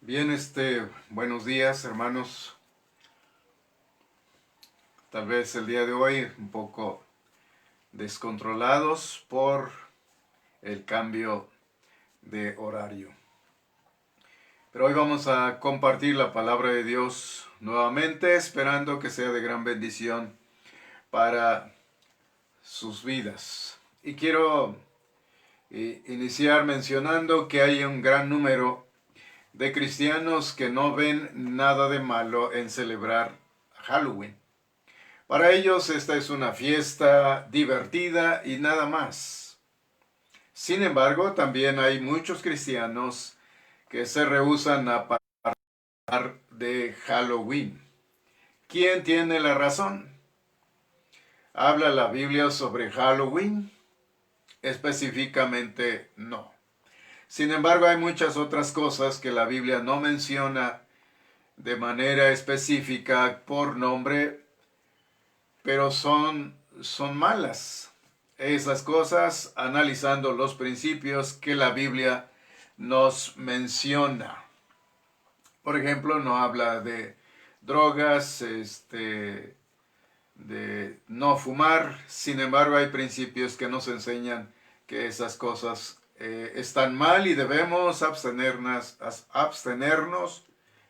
Bien, buenos días, hermanos. Tal vez el día de hoy un poco descontrolados por el cambio de horario. Pero hoy vamos a compartir la palabra de Dios nuevamente, esperando que sea de gran bendición para sus vidas. Y quiero iniciar mencionando que hay un gran número de cristianos que no ven nada de malo en celebrar Halloween. Para ellos esta es una fiesta divertida y nada más. Sin embargo, también hay muchos cristianos que se rehúsan a hablar de Halloween. ¿Quién tiene la razón? ¿Habla la Biblia sobre Halloween? Específicamente no. Sin embargo, hay muchas otras cosas que la Biblia no menciona de manera específica por nombre, pero son malas. Esas cosas, analizando los principios que la Biblia nos menciona. Por ejemplo, no habla de drogas, de no fumar. Sin embargo, hay principios que nos enseñan que esas cosas están mal y debemos abstenernos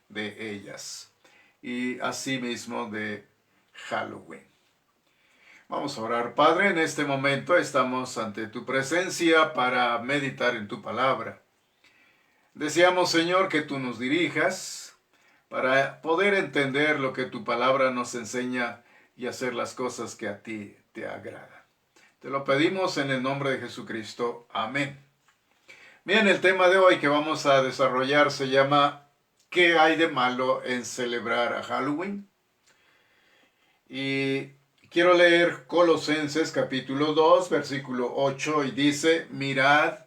de ellas. Y asimismo de Halloween. Vamos a orar. Padre, en este momento estamos ante tu presencia para meditar en tu palabra. Deseamos, Señor, que tú nos dirijas para poder entender lo que tu palabra nos enseña y hacer las cosas que a ti te agradan. Te lo pedimos en el nombre de Jesucristo. Amén. Bien, el tema de hoy que vamos a desarrollar se llama ¿qué hay de malo en celebrar a Halloween? Y quiero leer Colosenses capítulo 2, versículo 8, y dice: mirad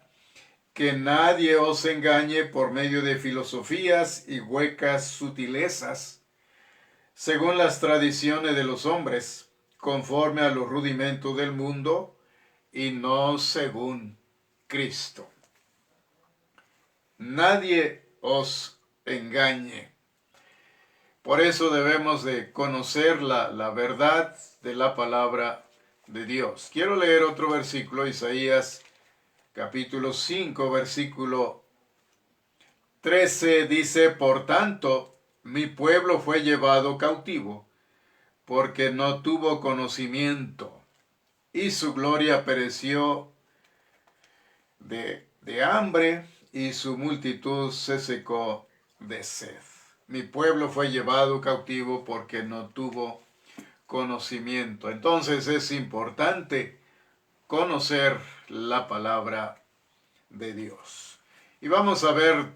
que nadie os engañe por medio de filosofías y huecas sutilezas, según las tradiciones de los hombres, conforme a los rudimentos del mundo, y no según Cristo. Nadie os engañe. Por eso debemos de conocer la verdad de la palabra de Dios. Quiero leer otro versículo, Isaías capítulo 5, versículo 13, dice: por tanto, mi pueblo fue llevado cautivo, porque no tuvo conocimiento, y su gloria pereció de hambre, y su multitud se secó de sed. Mi pueblo fue llevado cautivo porque no tuvo conocimiento. Entonces es importante conocer la palabra de Dios. Y vamos a ver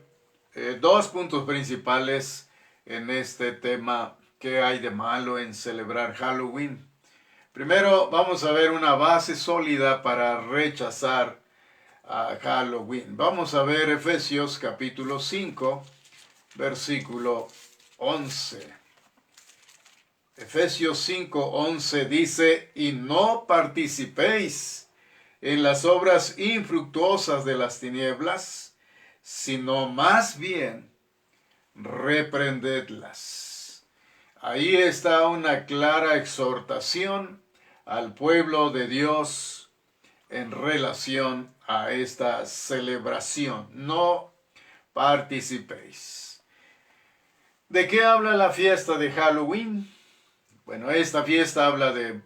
dos puntos principales en este tema: ¿qué hay de malo en celebrar Halloween? Primero vamos a ver una base sólida para rechazar a Halloween. Vamos a ver Efesios capítulo 5, versículo 11. Efesios 5:11 dice: y no participéis en las obras infructuosas de las tinieblas, sino más bien reprendedlas. Ahí está una clara exhortación al pueblo de Dios en relación a esta celebración. No participéis. ¿De qué habla la fiesta de Halloween? Bueno, esta fiesta habla de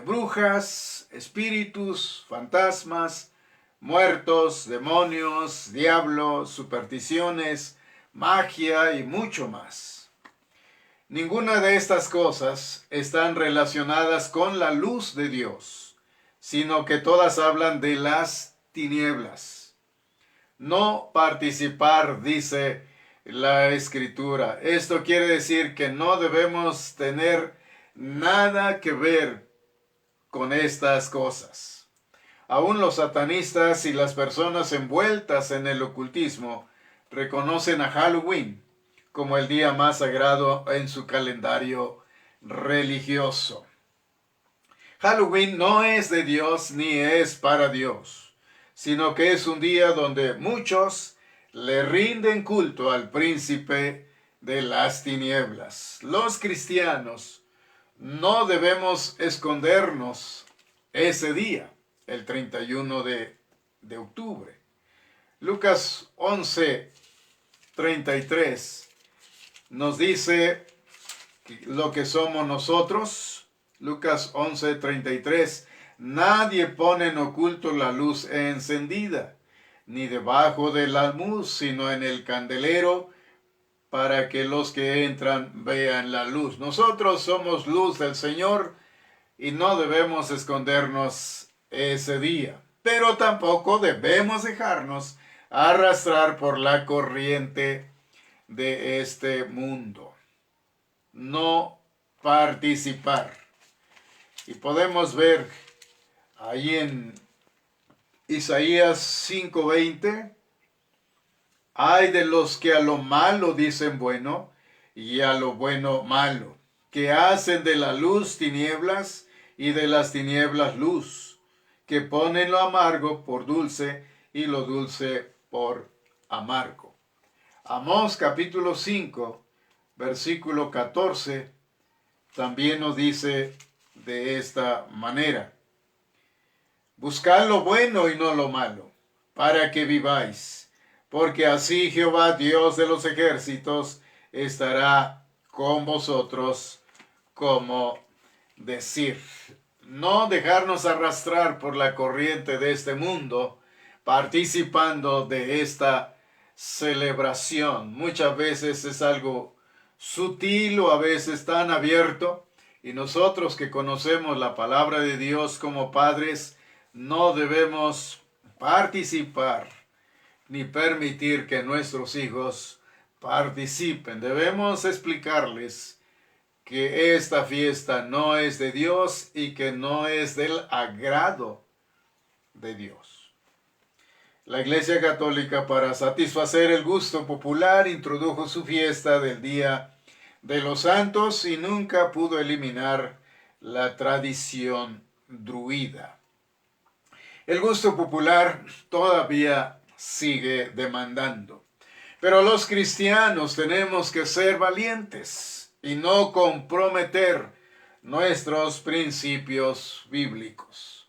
brujas, espíritus, fantasmas, muertos, demonios, diablos, supersticiones, magia y mucho más. Ninguna de estas cosas están relacionadas con la luz de Dios, sino que todas hablan de las tinieblas. No participar, dice la Escritura. Esto quiere decir que no debemos tener nada que ver con estas cosas. Aún los satanistas y las personas envueltas en el ocultismo reconocen a Halloween como el día más sagrado en su calendario religioso. Halloween no es de Dios ni es para Dios, sino que es un día donde muchos le rinden culto al príncipe de las tinieblas. Los cristianos no debemos escondernos ese día, el 31 de octubre. Lucas 11:33 nos dice lo que somos nosotros. Lucas 11:33, nadie pone en oculto la luz encendida, ni debajo del almud, sino en el candelero, para que los que entran vean la luz. Nosotros somos luz del Señor y no debemos escondernos ese día. Pero tampoco debemos dejarnos arrastrar por la corriente de este mundo. No participar. Y podemos ver ahí en Isaías 5:20, ay de los que a lo malo dicen bueno y a lo bueno malo, que hacen de la luz tinieblas y de las tinieblas luz, que ponen lo amargo por dulce y lo dulce por amargo. Amós capítulo 5, versículo 14, también nos dice de esta manera: buscad lo bueno y no lo malo, para que viváis, porque así Jehová, Dios de los ejércitos, estará con vosotros, como decir. No dejarnos arrastrar por la corriente de este mundo, participando de esta celebración. Muchas veces es algo sutil o a veces tan abierto, y nosotros que conocemos la palabra de Dios como padres, no debemos participar ni permitir que nuestros hijos participen. Debemos explicarles que esta fiesta no es de Dios y que no es del agrado de Dios. La Iglesia Católica, para satisfacer el gusto popular, introdujo su fiesta del Día de los Santos y nunca pudo eliminar la tradición druida. El gusto popular todavía sigue demandando, pero los cristianos tenemos que ser valientes y no comprometer nuestros principios bíblicos.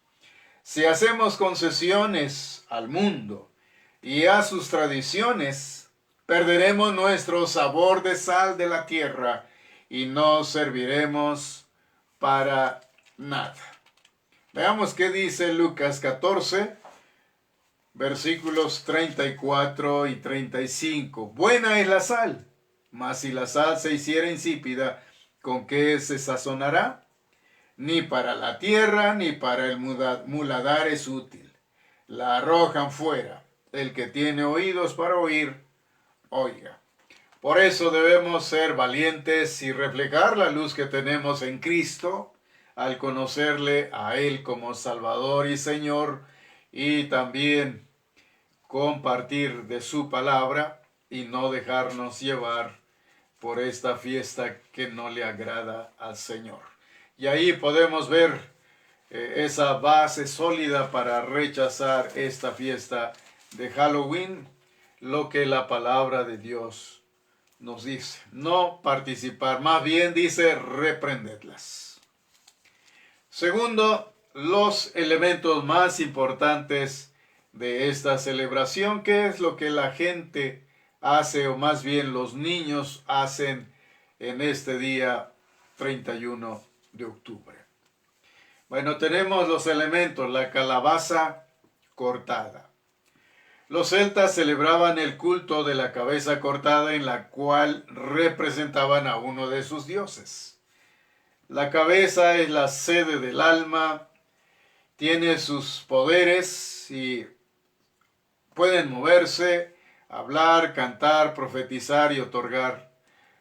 Si hacemos concesiones al mundo y a sus tradiciones, perderemos nuestro sabor de sal de la tierra y no serviremos para nada. Veamos qué dice Lucas 14, versículos 34 y 35. Buena es la sal, mas si la sal se hiciera insípida, ¿con qué se sazonará? Ni para la tierra ni para el muladar es útil. La arrojan fuera. El que tiene oídos para oír, oiga. Por eso debemos ser valientes y reflejar la luz que tenemos en Cristo al conocerle a Él como Salvador y Señor, y también compartir de su palabra y no dejarnos llevar por esta fiesta que no le agrada al Señor. Y ahí podemos ver esa base sólida para rechazar esta fiesta de Halloween, lo que la palabra de Dios nos dice. No participar, más bien dice reprendedlas. Segundo, los elementos más importantes de esta celebración, ¿qué es lo que la gente hace, o más bien los niños hacen en este día 31 de octubre? Bueno, tenemos los elementos, la calabaza cortada. Los celtas celebraban el culto de la cabeza cortada, en la cual representaban a uno de sus dioses. La cabeza es la sede del alma, tiene sus poderes y pueden moverse, hablar, cantar, profetizar y otorgar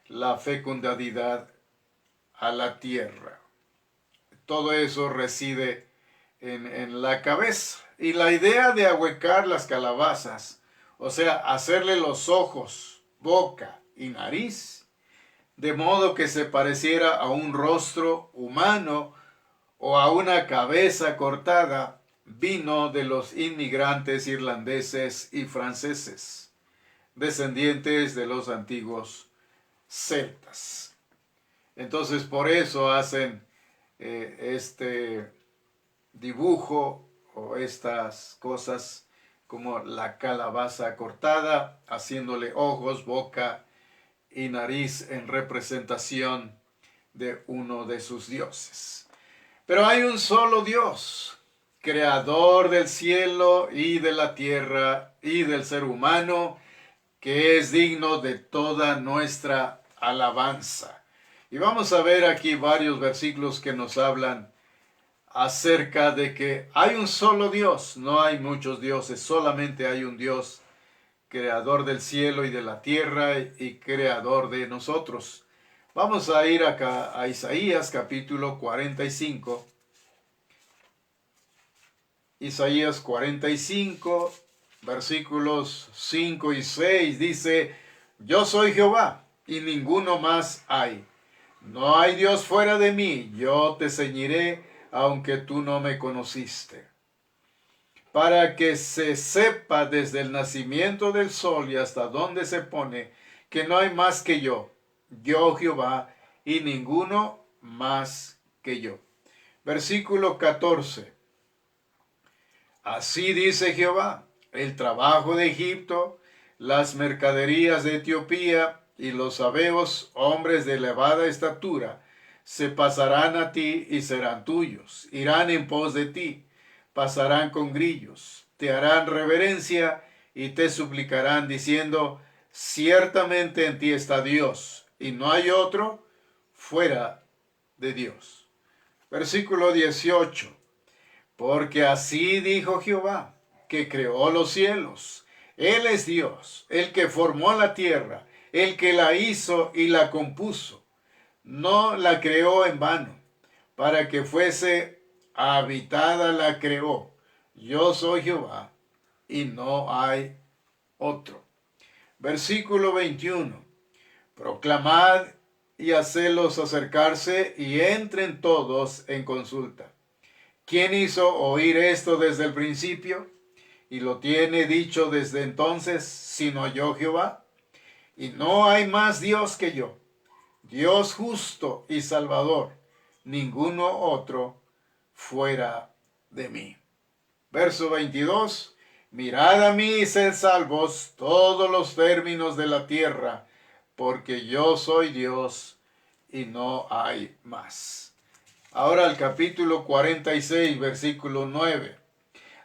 la fecundidad a la tierra. Todo eso reside en la cabeza. Y la idea de ahuecar las calabazas, o sea, hacerle los ojos, boca y nariz, de modo que se pareciera a un rostro humano o a una cabeza cortada, vino de los inmigrantes irlandeses y franceses. descendientes de los antiguos celtas. Entonces por eso hacen este dibujo o estas cosas como la calabaza cortada, haciéndole ojos, boca y nariz en representación de uno de sus dioses. Pero hay un solo Dios, creador del cielo y de la tierra y del ser humano, que es digno de toda nuestra alabanza. Y vamos a ver aquí varios versículos que nos hablan acerca de que hay un solo Dios, no hay muchos dioses, solamente hay un Dios, creador del cielo y de la tierra y creador de nosotros. Vamos a ir acá a Isaías capítulo 45. Isaías 45, versículos 5 y 6 dice: Yo soy Jehová y ninguno más hay. No hay Dios fuera de mí, yo te ceñiré, aunque tú no me conociste. Para que se sepa desde el nacimiento del sol y hasta donde se pone, que no hay más que yo Jehová, y ninguno más que yo. Versículo 14. Así dice Jehová: el trabajo de Egipto, las mercaderías de Etiopía y los sabeos, hombres de elevada estatura, se pasarán a ti y serán tuyos, irán en pos de ti, pasarán con grillos, te harán reverencia y te suplicarán diciendo: ciertamente en ti está Dios, y no hay otro fuera de Dios. Versículo 18. Porque así dijo Jehová, que creó los cielos. Él es Dios, el que formó la tierra, el que la hizo y la compuso. No la creó en vano, para que fuese habitada la creó. Yo soy Jehová, y no hay otro. Versículo 21. Proclamad y hacedlos acercarse, y entren todos en consulta. ¿Quién hizo oír esto desde el principio? Y lo tiene dicho desde entonces, sino yo Jehová. Y no hay más Dios que yo, Dios justo y salvador, ninguno otro fuera de mí. Verso 22. Mirad a mí y sed salvos todos los términos de la tierra, porque yo soy Dios y no hay más. Ahora el capítulo 46, versículo 9.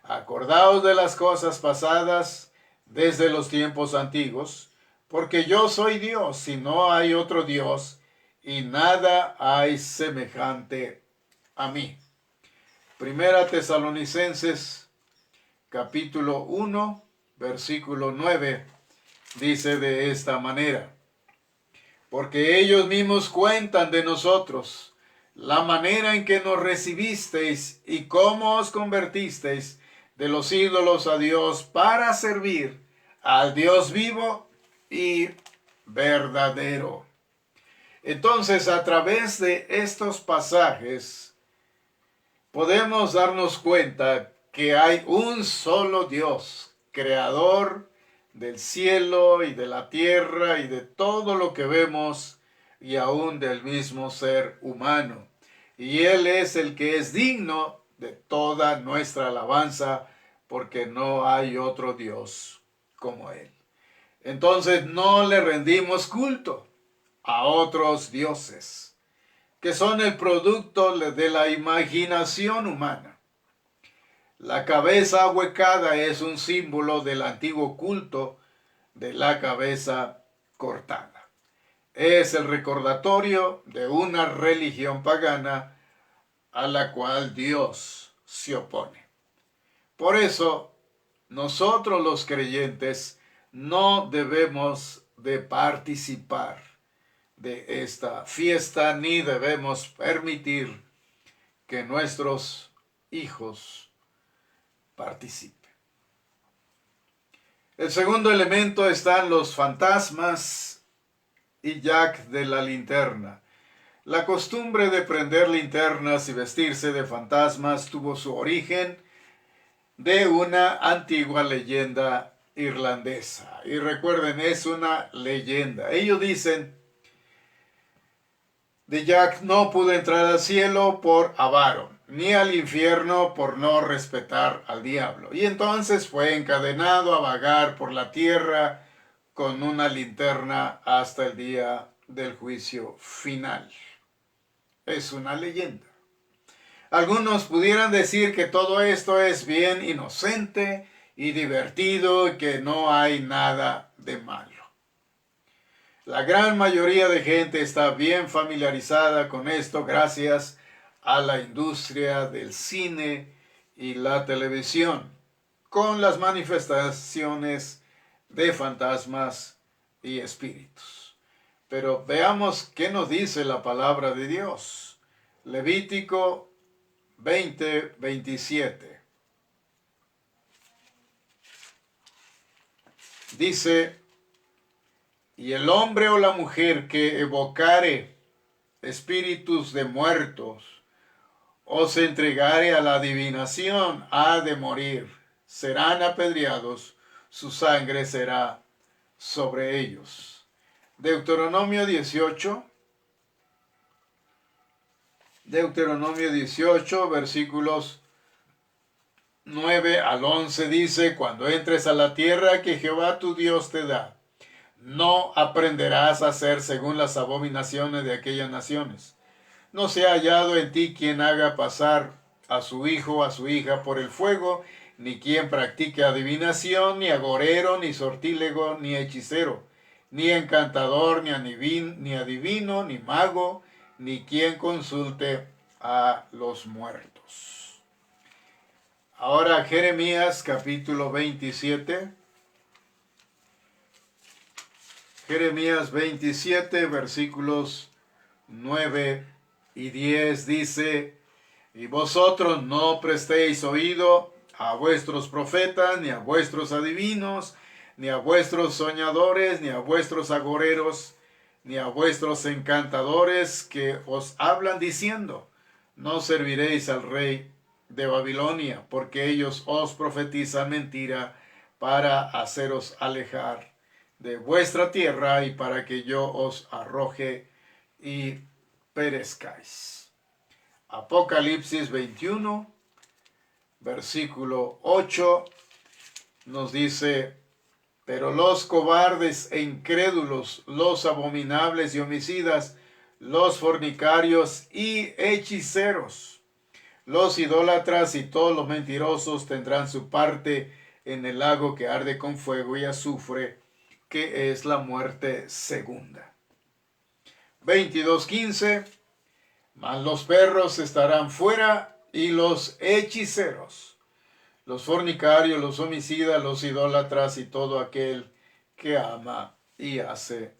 Acordaos de las cosas pasadas desde los tiempos antiguos, porque yo soy Dios y no hay otro Dios, y nada hay semejante a mí. Primera Tesalonicenses, capítulo 1, versículo 9, dice de esta manera: porque ellos mismos cuentan de nosotros la manera en que nos recibisteis y cómo os convertisteis de los ídolos a Dios para servir al Dios vivo y verdadero. Entonces, a través de estos pasajes, podemos darnos cuenta que hay un solo Dios, creador del cielo y de la tierra y de todo lo que vemos, y aún del mismo ser humano. Y Él es el que es digno de toda nuestra alabanza, porque no hay otro Dios como Él. Entonces no le rendimos culto a otros dioses, que son el producto de la imaginación humana. La cabeza ahuecada es un símbolo del antiguo culto de la cabeza cortada. Es el recordatorio de una religión pagana a la cual Dios se opone. Por eso, nosotros los creyentes no debemos de participar de esta fiesta, ni debemos permitir que nuestros hijos participen. El segundo elemento están los fantasmas y Jack de la linterna. La costumbre de prender linternas y vestirse de fantasmas tuvo su origen de una antigua leyenda irlandesa. Y recuerden, es una leyenda. Ellos dicen, de Jack no pudo entrar al cielo por avaro, ni al infierno por no respetar al diablo. Y entonces fue encadenado a vagar por la tierra con una linterna hasta el día del juicio final. Es una leyenda. Algunos pudieran decir que todo esto es bien inocente y divertido y que no hay nada de malo. La gran mayoría de gente está bien familiarizada con esto gracias a la industria del cine y la televisión, con las manifestaciones de fantasmas y espíritus. Pero veamos qué nos dice la palabra de Dios. Levítico 20:27. Dice, y el hombre o la mujer que evocare espíritus de muertos o se entregare a la adivinación ha de morir. Serán apedreados, su sangre será sobre ellos. Deuteronomio 18. Deuteronomio 18, versículos 9 al 11 dice, cuando entres a la tierra que Jehová tu Dios te da, no aprenderás a hacer según las abominaciones de aquellas naciones. No sea hallado en ti quien haga pasar a su hijo o a su hija por el fuego, ni quien practique adivinación, ni agorero, ni sortílego, ni hechicero, ni encantador, ni adivino, ni mago, ni quien consulte a los muertos. Ahora Jeremías capítulo 27. Jeremías 27 versículos 9 y 10 dice, y vosotros no prestéis oído a vuestros profetas, ni a vuestros adivinos, ni a vuestros soñadores, ni a vuestros agoreros, ni a vuestros encantadores que os hablan diciendo, no serviréis al rey de Babilonia, porque ellos os profetizan mentira para haceros alejar de vuestra tierra y para que yo os arroje y perezcáis. Apocalipsis 21, versículo 8, nos dice, pero los cobardes e incrédulos, los abominables y homicidas, los fornicarios y hechiceros, los idólatras y todos los mentirosos tendrán su parte en el lago que arde con fuego y azufre, que es la muerte segunda. 22:15, mas los perros estarán fuera y los hechiceros, los fornicarios, los homicidas, los idólatras y todo aquel que ama y hace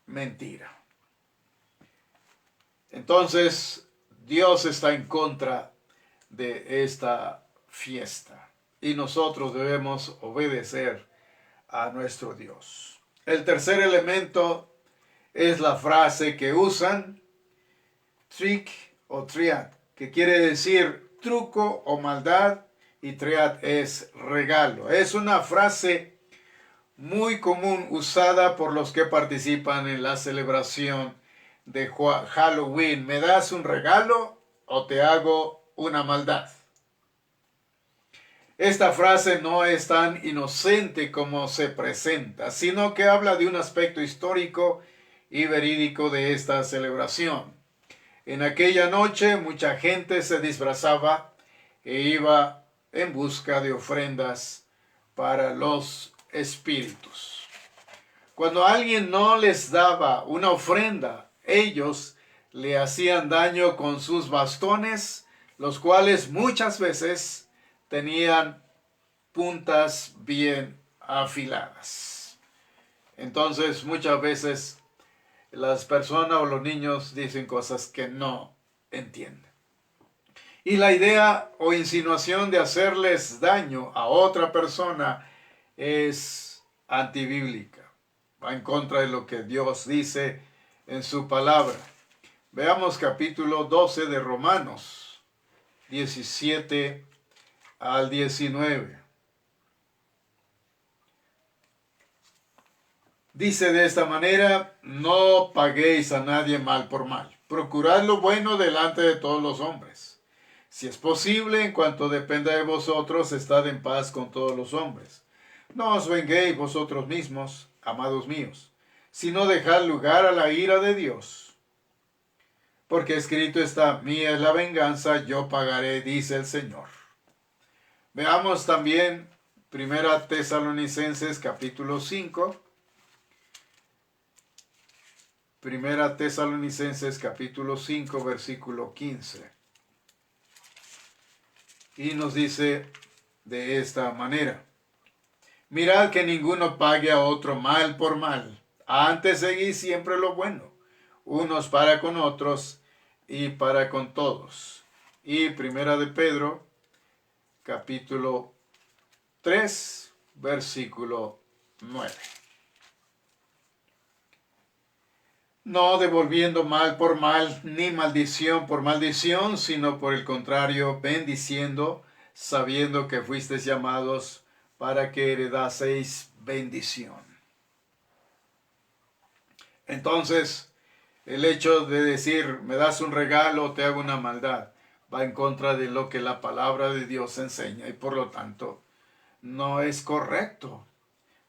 mentira. Entonces, Dios está en contra de esta fiesta y nosotros debemos obedecer a nuestro Dios. El tercer elemento es la frase que usan, trick o triad, que quiere decir truco o maldad, y triad es regalo. Es una frase muy común usada por los que participan en la celebración de Halloween. ¿Me das un regalo o te hago una maldad? Esta frase no es tan inocente como se presenta, sino que habla de un aspecto histórico y verídico de esta celebración. En aquella noche mucha gente se disfrazaba e iba en busca de ofrendas para los espíritus. Cuando alguien no les daba una ofrenda, ellos le hacían daño con sus bastones, los cuales muchas veces tenían puntas bien afiladas. Entonces muchas veces las personas o los niños dicen cosas que no entienden. Y la idea o insinuación de hacerles daño a otra persona es antibíblica. Va en contra de lo que Dios dice en su palabra. Veamos capítulo 12 de Romanos, 17 al 19. Dice de esta manera: no paguéis a nadie mal por mal. Procurad lo bueno delante de todos los hombres. Si es posible, en cuanto dependa de vosotros, estad en paz con todos los hombres. No os venguéis vosotros mismos, amados míos, sino dejad lugar a la ira de Dios. Porque escrito está: mía es la venganza, yo pagaré, dice el Señor. Veamos también 1 Tesalonicenses capítulo 5. 1 Tesalonicenses capítulo 5, versículo 15. Y nos dice de esta manera: mirad que ninguno pague a otro mal por mal. Antes seguid siempre lo bueno, unos para con otros y para con todos. Y 1 de Pedro capítulo 3, versículo 9. No devolviendo mal por mal, ni maldición por maldición, sino por el contrario, bendiciendo, sabiendo que fuisteis llamados para que heredaseis bendición. Entonces, el hecho de decir, me das un regalo, te hago una maldad, va en contra de lo que la palabra de Dios enseña, y por lo tanto, no es correcto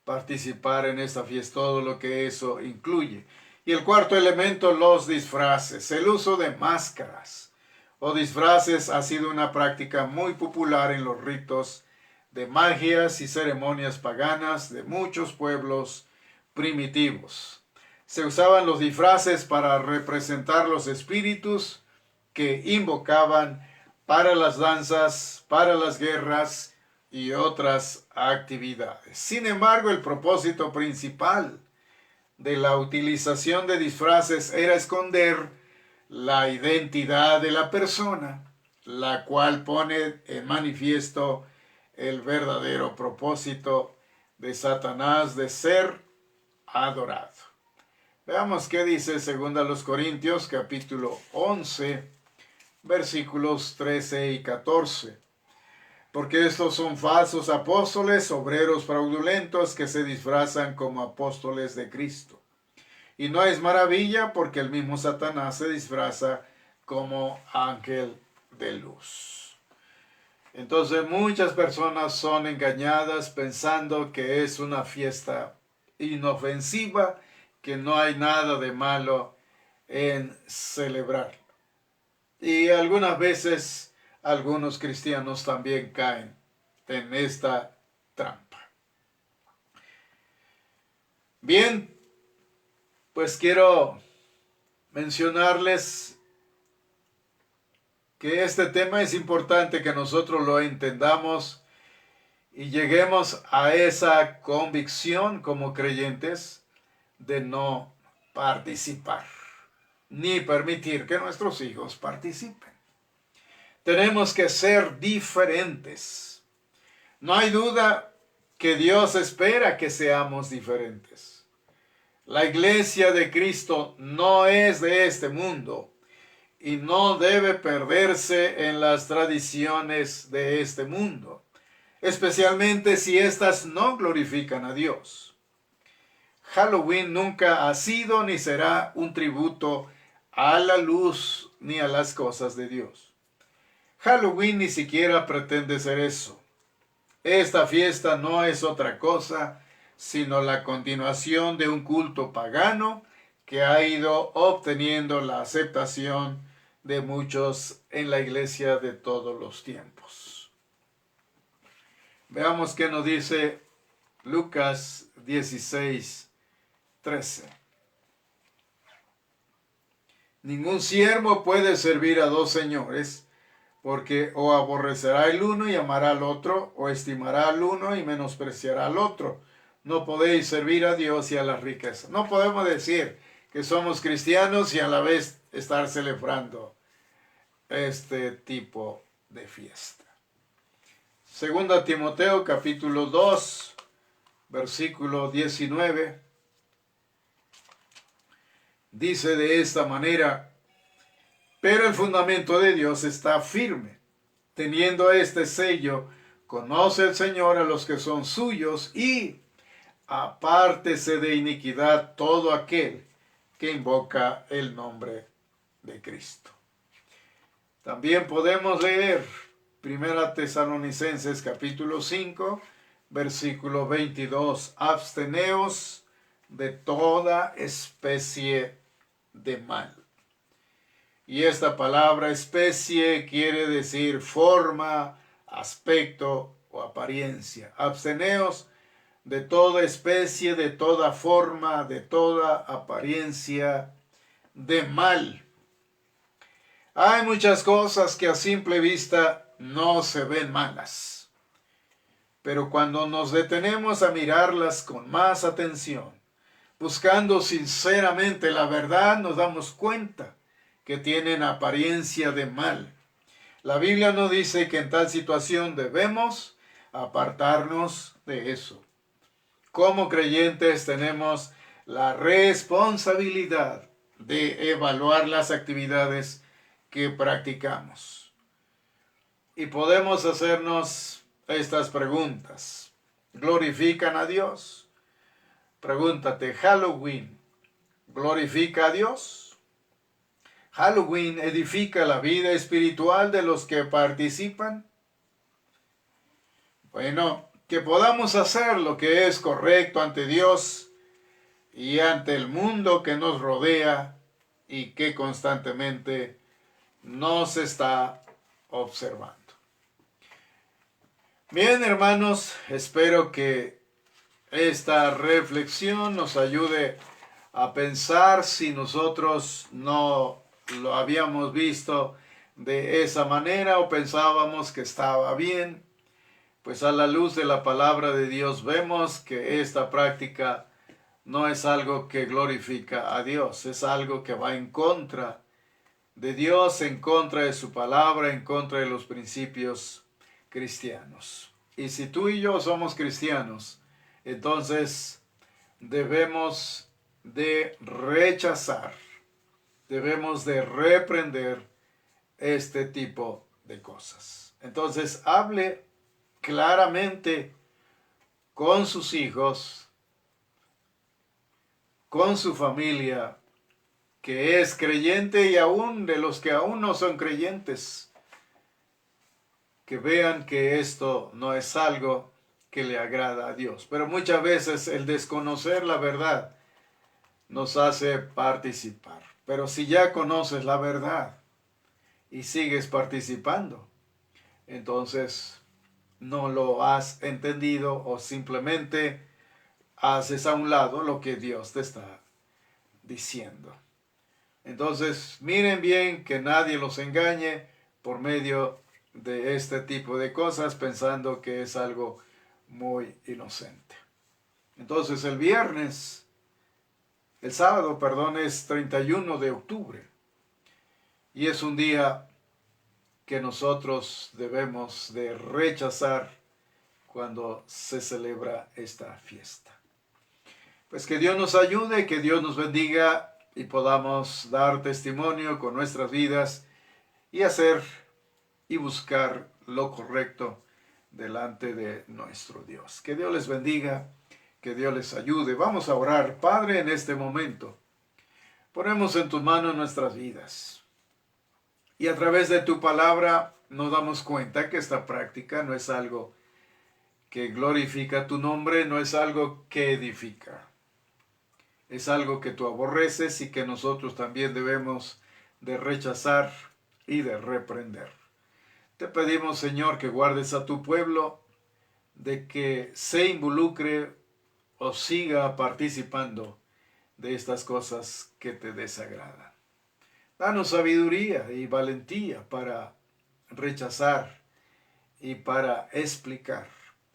participar en esta fiesta, todo lo que eso incluye. Y el cuarto elemento, los disfraces. El uso de máscaras o disfraces ha sido una práctica muy popular en los ritos de magias y ceremonias paganas de muchos pueblos primitivos. Se usaban los disfraces para representar los espíritus que invocaban para las danzas, para las guerras y otras actividades. Sin embargo, el propósito principal de la utilización de disfraces era esconder la identidad de la persona, la cual pone en manifiesto el verdadero propósito de Satanás de ser adorado. Veamos qué dice 2 Corintios capítulo 11, versículos 13 y 14. Porque estos son falsos apóstoles, obreros fraudulentos que se disfrazan como apóstoles de Cristo. Y no es maravilla, porque el mismo Satanás se disfraza como ángel de luz. Entonces muchas personas son engañadas pensando que es una fiesta inofensiva, que no hay nada de malo en celebrar. Y algunas veces algunos cristianos también caen en esta trampa. Bien, pues quiero mencionarles que este tema es importante que nosotros lo entendamos y lleguemos a esa convicción como creyentes de no participar, ni permitir que nuestros hijos participen. Tenemos que ser diferentes. No hay duda que Dios espera que seamos diferentes. La iglesia de Cristo no es de este mundo y no debe perderse en las tradiciones de este mundo, especialmente si éstas no glorifican a Dios. Halloween nunca ha sido ni será un tributo a la luz ni a las cosas de Dios. Halloween ni siquiera pretende ser eso. Esta fiesta no es otra cosa sino la continuación de un culto pagano que ha ido obteniendo la aceptación de muchos en la iglesia de todos los tiempos. Veamos qué nos dice Lucas 16, 13. Ningún siervo puede servir a dos señores, porque o aborrecerá el uno y amará al otro, o estimará al uno y menospreciará al otro. No podéis servir a Dios y a la riqueza. No podemos decir que somos cristianos y a la vez estar celebrando este tipo de fiesta. Segunda Timoteo capítulo 2, versículo 19. Dice de esta manera: pero el fundamento de Dios está firme. Teniendo este sello, conoce el Señor a los que son suyos, y apártese de iniquidad todo aquel que invoca el nombre de Cristo. También podemos leer Primera Tesalonicenses capítulo 5, versículo 22. Absteneos de toda especie de mal. Y esta palabra especie quiere decir forma, aspecto o apariencia. Absteneos de toda especie, de toda forma, de toda apariencia de mal. Hay muchas cosas que a simple vista no se ven malas, pero cuando nos detenemos a mirarlas con más atención, buscando sinceramente la verdad, nos damos cuenta que tienen apariencia de mal. La Biblia nos dice que en tal situación debemos apartarnos de eso. Como creyentes tenemos la responsabilidad de evaluar las actividades que practicamos. Y podemos hacernos estas preguntas. ¿Glorifican a Dios? Pregúntate, ¿Halloween glorifica a Dios? ¿Halloween edifica la vida espiritual de los que participan? Bueno, que podamos hacer lo que es correcto ante Dios y ante el mundo que nos rodea y que constantemente nos está observando. Bien, hermanos, espero que esta reflexión nos ayude a pensar si nosotros no lo habíamos visto de esa manera o pensábamos que estaba bien. Pues a la luz de la palabra de Dios vemos que esta práctica no es algo que glorifica a Dios, es algo que va en contra de Dios, en contra de su palabra, en contra de los principios cristianos. Y si tú y yo somos cristianos, entonces debemos de rechazar, debemos de reprender este tipo de cosas. Entonces hable claramente con sus hijos, con su familia, que es creyente y aún de los que aún no son creyentes, que vean que esto no es algo que le agrada a Dios. Pero muchas veces el desconocer la verdad nos hace participar. Pero si ya conoces la verdad y sigues participando, entonces no lo has entendido o simplemente haces a un lado lo que Dios te está diciendo. Entonces, miren bien que nadie los engañe por medio de este tipo de cosas pensando que es algo muy inocente. Entonces, el sábado, perdón, es 31 de octubre y es un día que nosotros debemos de rechazar cuando se celebra esta fiesta. Pues que Dios nos ayude, que Dios nos bendiga y podamos dar testimonio con nuestras vidas y hacer y buscar lo correcto delante de nuestro Dios. Que Dios les bendiga, que Dios les ayude. Vamos a orar. Padre, en este momento ponemos en tus manos nuestras vidas. Y a través de tu palabra nos damos cuenta que esta práctica no es algo que glorifica tu nombre, no es algo que edifica. Es algo que tú aborreces y que nosotros también debemos de rechazar y de reprender. Te pedimos, Señor, que guardes a tu pueblo de que se involucre o siga participando de estas cosas que te desagradan. Danos sabiduría y valentía para rechazar y para explicar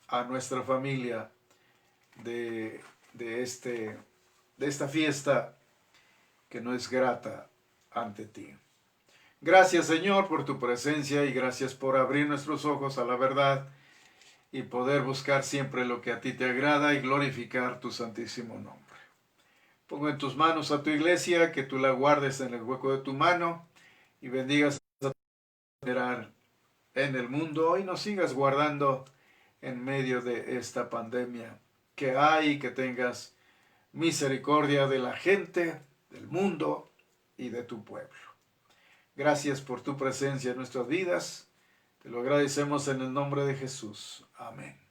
a nuestra familia de esta fiesta que no es grata ante ti. Gracias, Señor, por tu presencia y gracias por abrir nuestros ojos a la verdad y poder buscar siempre lo que a ti te agrada y glorificar tu santísimo nombre. Pongo en tus manos a tu iglesia, que tú la guardes en el hueco de tu mano y bendigas a tu en el mundo y nos sigas guardando en medio de esta pandemia que hay y que tengas misericordia de la gente, del mundo y de tu pueblo. Gracias por tu presencia en nuestras vidas. Te lo agradecemos en el nombre de Jesús. Amén.